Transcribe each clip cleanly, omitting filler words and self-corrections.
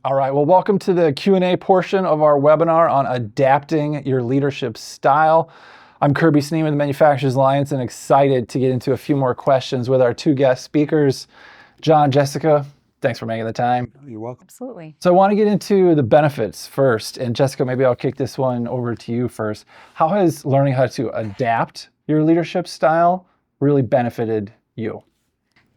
All right, well, welcome to the Q&A portion of our webinar on adapting your leadership style. I'm Kirby Sneem with the Manufacturers Alliance and excited to get into a few more questions with our two guest speakers, John, Jessica. Thanks for making the time. You're welcome. Absolutely. So I want to get into the benefits first. And Jessica, maybe I'll kick this one over to you first. How has learning how to adapt your leadership style really benefited you?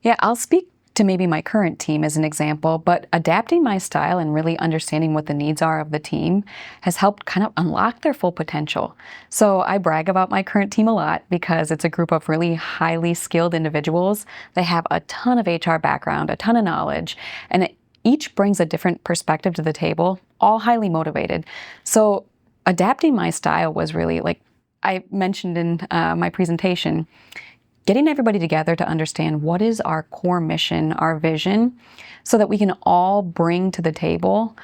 Yeah, I'll speak to maybe my current team as an example, but adapting my style and really understanding what the needs are of the team has helped kind of unlock their full potential. So I brag about my current team a lot because it's a group of really highly skilled individuals. They have a ton of HR background, a ton of knowledge, and each brings a different perspective to the table, all highly motivated. So adapting my style was really, like I mentioned in my presentation, getting everybody together to understand what is our core mission, our vision, so that we can all bring to the table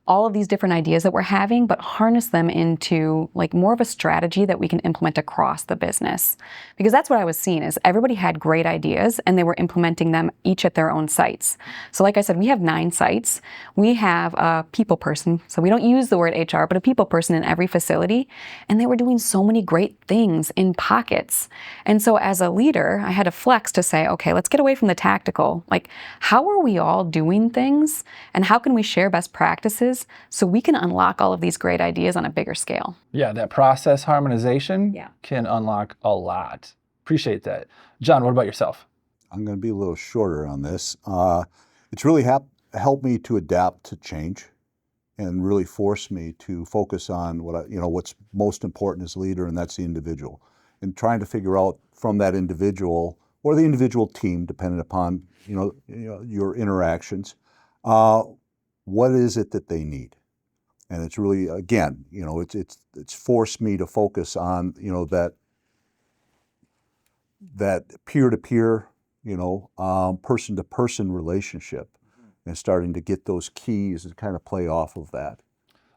all of these different ideas that we're having, but harness them into like more of a strategy that we can implement across the business. Because that's what I was seeing is everybody had great ideas and they were implementing them each at their own sites. So like I said, we have 9 sites. We have a people person, so we don't use the word HR, but a people person in every facility. And they were doing so many great things in pockets. And so as a leader, I had to flex to say, okay, let's get away from the tactical. Like, how are we all doing things and how can we share best practices so we can unlock all of these great ideas on a bigger scale? Yeah, that process harmonization Yeah. can unlock a lot. Appreciate that. John, what about yourself? I'm going to be a little shorter on this. It's really helped me to adapt to change and really force me to focus on what's most important as a leader, and that's the individual. And trying to figure out from that individual or the individual team, depending upon your interactions, what is it that they need? And it's really, again, it's forced me to focus on that peer-to-peer, person-to-person relationship, and starting to get those keys and kind of play off of that.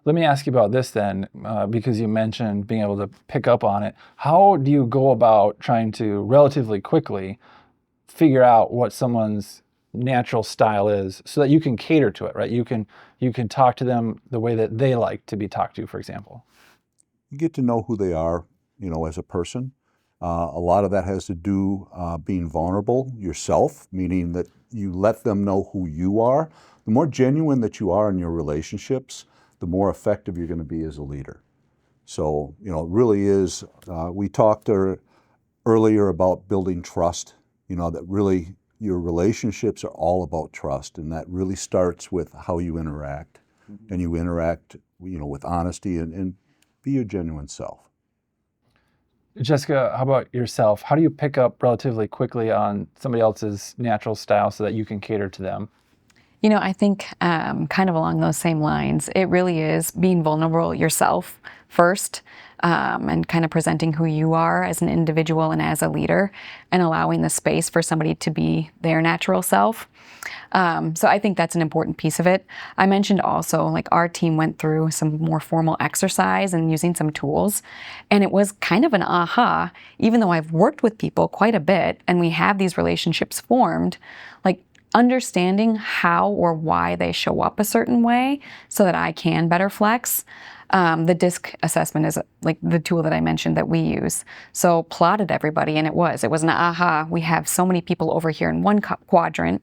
Let me ask you about this then, because you mentioned being able to pick up on it. How do you go about trying to relatively quickly figure out what someone's natural style is so that you can cater to it, right? You can talk to them the way that they like to be talked to, for example. You get to know who they are, as a person. A lot of that has to do being vulnerable yourself, meaning that you let them know who you are. The more genuine that you are in your relationships, the more effective you're going to be as a leader. So, it really is, we talked earlier about building trust, that really your relationships are all about trust, and that really starts with how you interact. Mm-hmm. And you interact, with honesty and be your genuine self. Jessica, how about yourself? How do you pick up relatively quickly on somebody else's natural style so that you can cater to them? I think kind of along those same lines, it really is being vulnerable yourself first, and kind of presenting who you are as an individual and as a leader, and allowing the space for somebody to be their natural self. So I think that's an important piece of it. I mentioned also, like, our team went through some more formal exercise and using some tools, and it was kind of an aha, even though I've worked with people quite a bit and we have these relationships formed, like, understanding how or why they show up a certain way so that I can better flex. The DISC assessment is like the tool that I mentioned that we use. So plotted everybody, and it was an aha. We have so many people over here in one quadrant,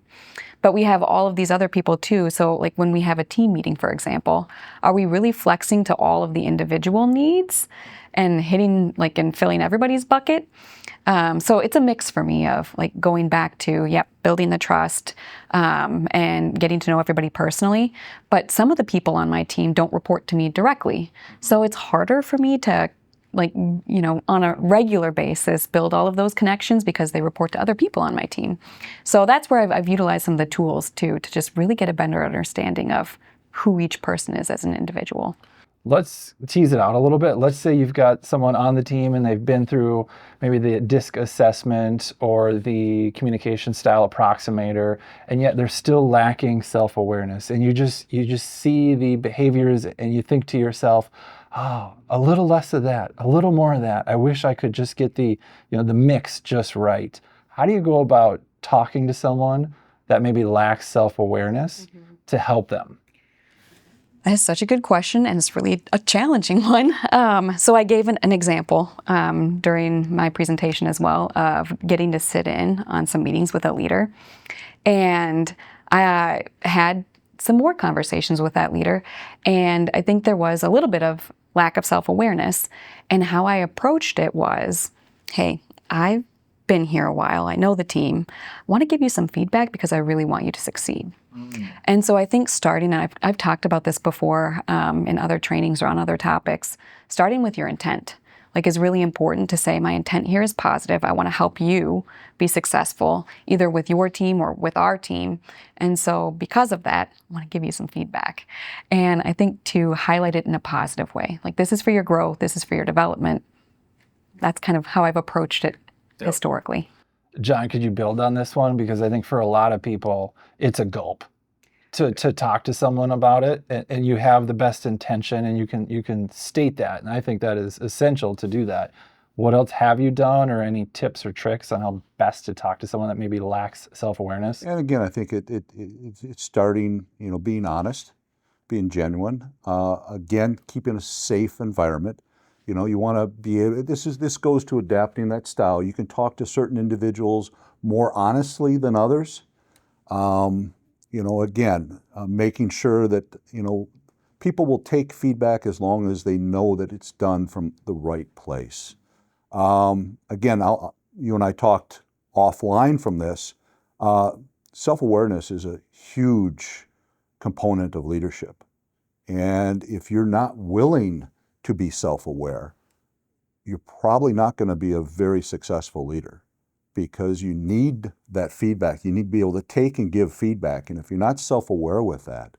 but we have all of these other people too. So like when we have a team meeting, for example, are we really flexing to all of the individual needs and hitting and filling everybody's bucket? So it's a mix for me of like going back to, building the trust, and getting to know everybody personally. But some of the people on my team don't report to me directly. So it's harder for me to on a regular basis, build all of those connections because they report to other people on my team. So that's where I've utilized some of the tools to just really get a better understanding of who each person is as an individual. Let's tease it out a little bit. Let's say you've got someone on the team and they've been through maybe the DISC assessment or the communication style approximator, and yet they're still lacking self-awareness. And you just see the behaviors and you think to yourself, oh, a little less of that, a little more of that. I wish I could just get the mix just right. How do you go about talking to someone that maybe lacks self-awareness to help them? That is such a good question, and it's really a challenging one. So I gave an example during my presentation as well of getting to sit in on some meetings with a leader. And I had some more conversations with that leader, and I think there was a little bit of lack of self-awareness. And how I approached it was, hey, I've been here a while. I know the team. I want to give you some feedback because I really want you to succeed. And so I think starting, and I've talked about this before in other trainings or on other topics, starting with your intent. Like, is really important to say, my intent here is positive. I want to help you be successful, either with your team or with our team. And so because of that, I want to give you some feedback. And I think to highlight it in a positive way, like, this is for your growth, this is for your development. That's kind of how I've approached it historically. John, could you build on this one? Because I think for a lot of people, it's a gulp to talk to someone about it, and you have the best intention, and you can state that, and I think that is essential to do that. What else have you done, or any tips or tricks on how best to talk to someone that maybe lacks self-awareness? And again, I think it's starting, being honest, being genuine. Again, keeping a safe environment. You want to be able. This goes to adapting that style. You can talk to certain individuals more honestly than others. Again, making sure that people will take feedback as long as they know that it's done from the right place. Again, you and I talked offline from this. Self-awareness is a huge component of leadership. And if you're not willing to be self-aware, you're probably not going to be a very successful leader, because you need that feedback. You need to be able to take and give feedback. And if you're not self-aware with that,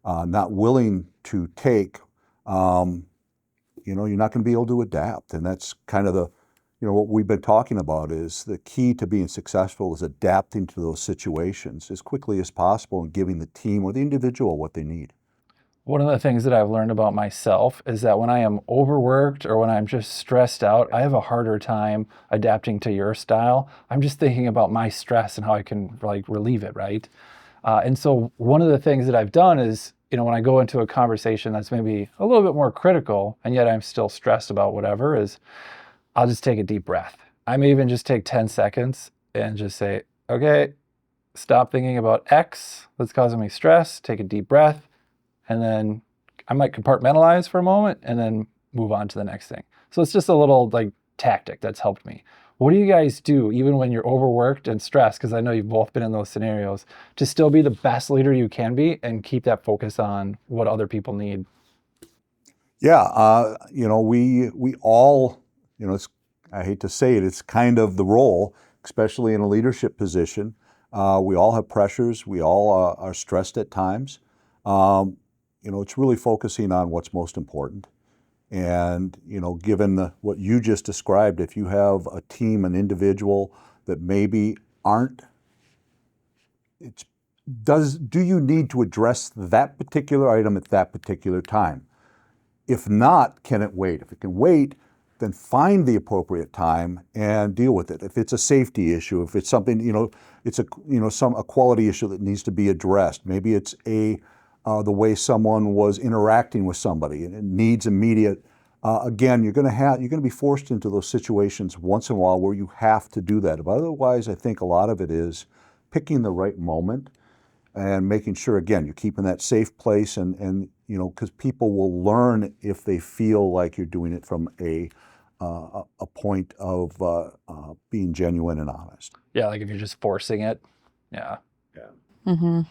not willing to take, you're not going to be able to adapt. And that's kind of what we've been talking about is the key to being successful is adapting to those situations as quickly as possible and giving the team or the individual what they need. One of the things that I've learned about myself is that when I am overworked or when I'm just stressed out, I have a harder time adapting to your style. I'm just thinking about my stress and how I can relieve it, right? And so one of the things that I've done is, when I go into a conversation that's maybe a little bit more critical, and yet I'm still stressed about whatever, is I'll just take a deep breath. I may even just take 10 seconds and just say, okay, stop thinking about X that's causing me stress, take a deep breath. And then I might compartmentalize for a moment and then move on to the next thing. So it's just a little tactic that's helped me. What do you guys do, even when you're overworked and stressed, because I know you've both been in those scenarios, to still be the best leader you can be and keep that focus on what other people need? Yeah, we all, I hate to say it, it's kind of the role, especially in a leadership position. We all have pressures. We all are stressed at times. It's really focusing on what's most important. And, given what you just described, if you have a team, an individual that maybe do you need to address that particular item at that particular time? If not, can it wait? If it can wait, then find the appropriate time and deal with it. If it's a safety issue, if it's something, it's a quality issue that needs to be addressed. Maybe it's the way someone was interacting with somebody and it needs immediate. Again, you're going to be forced into those situations once in a while where you have to do that. But otherwise, I think a lot of it is picking the right moment and making sure, again, you're keeping that safe place, and because people will learn if they feel like you're doing it from a point of being genuine and honest. Yeah, like if you're just forcing it. Yeah. Mm-hmm.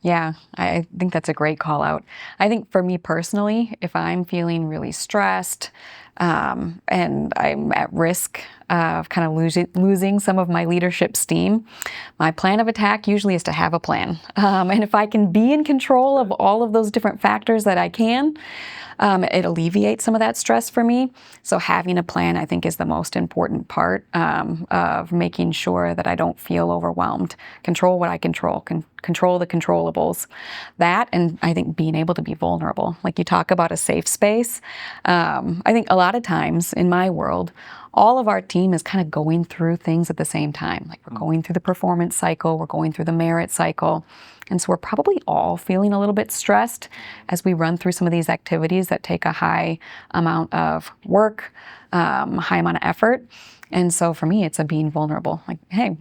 Yeah, I think that's a great call out. I think for me personally, if I'm feeling really stressed and I'm at risk of kind of losing some of my leadership steam, my plan of attack usually is to have a plan. And if I can be in control of all of those different factors that I can, it alleviates some of that stress for me. So having a plan, I think, is the most important part of making sure that I don't feel overwhelmed. Control what I control, control the controllables. That, and I think being able to be vulnerable. Like you talk about a safe space. I think a lot lot of times in my world, all of our team is kind of going through things at the same time. Like we're going through the performance cycle, we're going through the merit cycle. And so we're probably all feeling a little bit stressed as we run through some of these activities that take a high amount of work, high amount of effort. And so for me, it's a being vulnerable. Like, hey,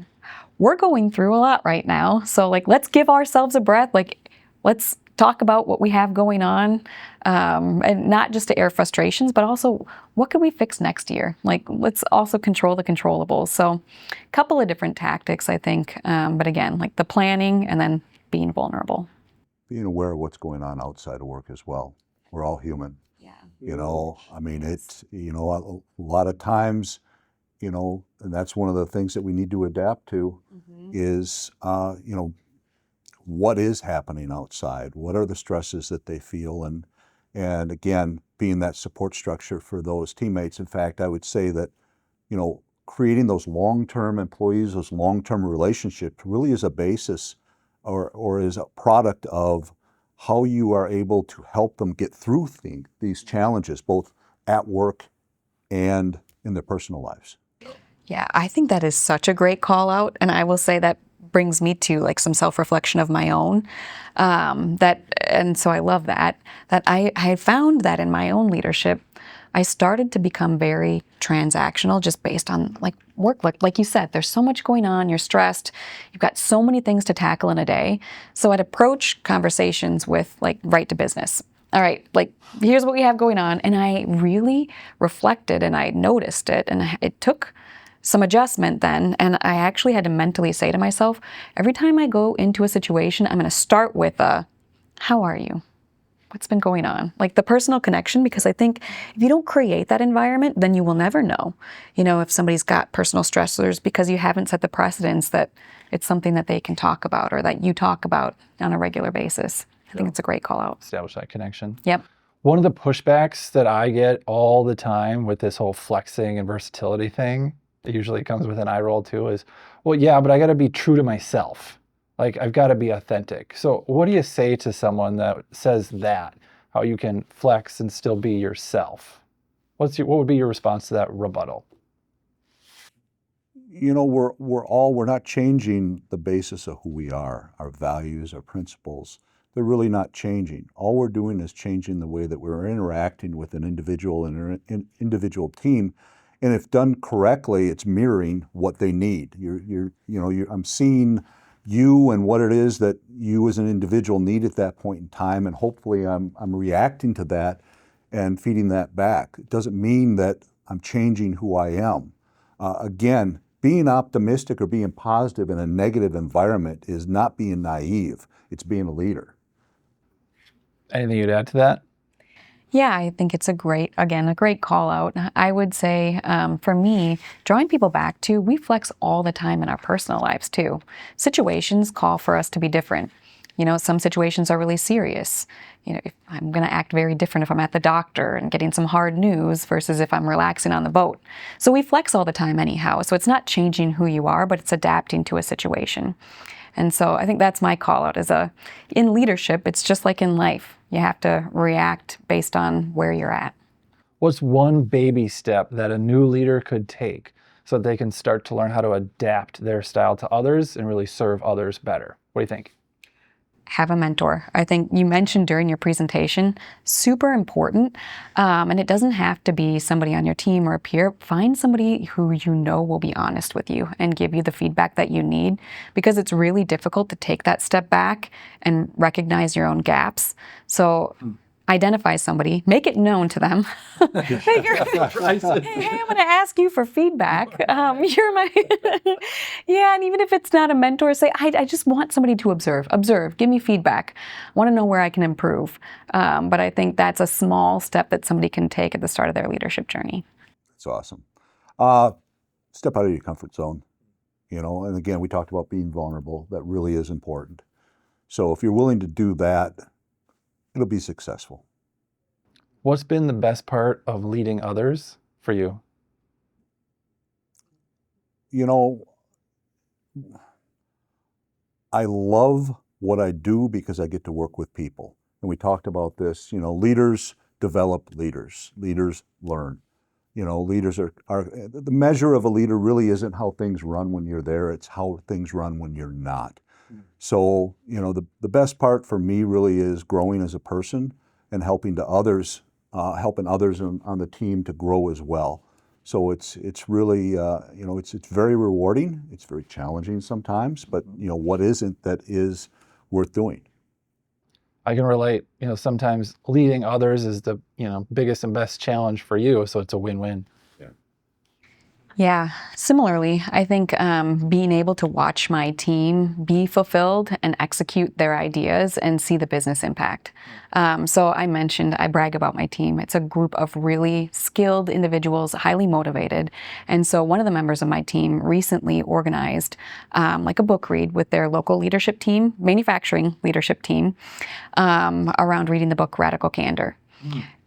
we're going through a lot right now. So like, let's give ourselves a breath. Like, let's talk about what we have going on, and not just to air frustrations, but also what can we fix next year? Like, let's also control the controllables. So a couple of different tactics, I think. But again, like the planning and then being vulnerable. Being aware of what's going on outside of work as well. We're all human. Yeah. You know, I mean, it's, you know, a lot of times, you know, and that's one of the things that we need to adapt to is, you know, what is happening outside? What are the stresses that they feel? And again, being that support structure for those teammates. In fact, I would say that, you know, creating those long-term employees, those long-term relationships really is a basis or is a product of how you are able to help them get through these challenges, both at work and in their personal lives. Yeah, I think that is such a great call out. And I will say that brings me to like some self-reflection of my own. And so I love that I found that in my own leadership, I started to become very transactional just based on like work. Like you said, there's so much going on, you're stressed, you've got so many things to tackle in a day. So I'd approach conversations with like right to business. All right, like here's what we have going on. And I really reflected and I noticed it. And it took some adjustment then, and I actually had to mentally say to myself, every time I go into a situation, I'm going to start with how are you? What's been going on? Like the personal connection, because I think if you don't create that environment, then you will never know, you know, if somebody's got personal stressors because you haven't set the precedence that it's something that they can talk about or that you talk about on a regular basis. I think it's a great call out. Establish that connection. Yep. One of the pushbacks that I get all the time with this whole flexing and versatility thing, it usually comes with an eye roll too, is, well, yeah, but I got to be true to myself. Like I've got to be authentic. So what do you say to someone that says that, how you can flex and still be yourself? What would be your response to that rebuttal? You know, we're not changing the basis of who we are, our values, our principles. They're really not changing. All we're doing is changing the way that we're interacting with an individual and an individual team. And if done correctly, it's mirroring what they need. I'm seeing you and what it is that you as an individual need at that point in time, and hopefully I'm reacting to that and feeding that back. It doesn't mean that I'm changing who I am. Again, being optimistic or being positive in a negative environment is not being naive. It's being a leader. Anything you'd add to that? Yeah, I think it's a great call out. I would say for me, drawing people back to, we flex all the time in our personal lives too. Situations call for us to be different. You know, some situations are really serious. You know, if I'm going to act very different if I'm at the doctor and getting some hard news versus if I'm relaxing on the boat. So we flex all the time anyhow. So it's not changing who you are, but it's adapting to a situation. And so I think that's my call out in leadership, it's just like in life. You have to react based on where you're at. What's one baby step that a new leader could take so that they can start to learn how to adapt their style to others and really serve others better? What do you think? Have a mentor. I think you mentioned during your presentation, super important. And it doesn't have to be somebody on your team or a peer. Find somebody who you know will be honest with you and give you the feedback that you need, because it's really difficult to take that step back and recognize your own gaps. So identify somebody, make it known to them. Hey, I'm going to ask you for feedback. You're my, yeah, and even if it's not a mentor, say, I just want somebody to observe, give me feedback. I want to know where I can improve. But I think that's a small step that somebody can take at the start of their leadership journey. That's awesome. Step out of your comfort zone, you know, and again, we talked about being vulnerable. That really is important. So if you're willing to do that, it'll be successful. What's been the best part of leading others for you? You know, I love what I do because I get to work with people. And we talked about this, you know, leaders develop leaders. Leaders learn. leaders are the measure of a leader really isn't how things run when you're there. It's how things run when you're not. So, the best part for me really is growing as a person and helping others on the team to grow as well. So it's really, it's very rewarding. It's very challenging sometimes, but what isn't that is worth doing? I can relate. Sometimes leading others is the, biggest and best challenge for you. So it's a win-win. Yeah, similarly, I think being able to watch my team be fulfilled and execute their ideas and see the business impact. So I mentioned, I brag about my team. It's a group of really skilled individuals, highly motivated. And so one of the members of my team recently organized like a book read with their local leadership team, manufacturing leadership team, around reading the book Radical Candor.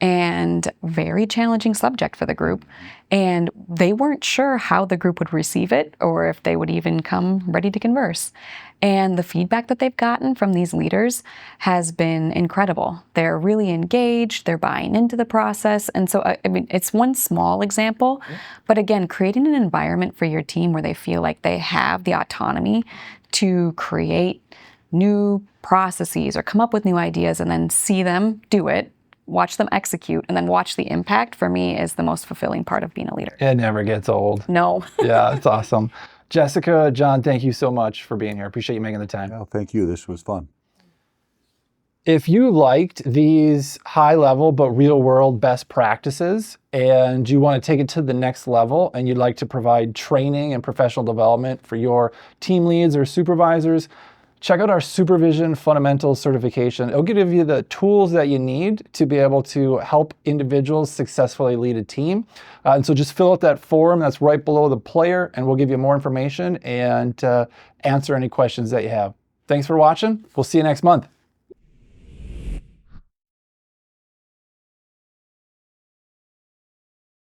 And very challenging subject for the group. And they weren't sure how the group would receive it or if they would even come ready to converse. And the feedback that they've gotten from these leaders has been incredible. They're really engaged, they're buying into the process. And so, it's one small example, but again, creating an environment for your team where they feel like they have the autonomy to create new processes or come up with new ideas and then see them do it, watch them execute, and then watch the impact, for me, is the most fulfilling part of being a leader. It never gets old. No. Yeah, it's awesome. Jessica, John, thank you so much for being here. Appreciate you making the time. Yeah, thank you. This was fun. If you liked these high-level but real-world best practices and you want to take it to the next level and you'd like to provide training and professional development for your team leads or supervisors, check out our Supervision Fundamentals certification. It'll give you the tools that you need to be able to help individuals successfully lead a team. And so just fill out that form that's right below the player, and we'll give you more information and answer any questions that you have. Thanks for watching. We'll see you next month.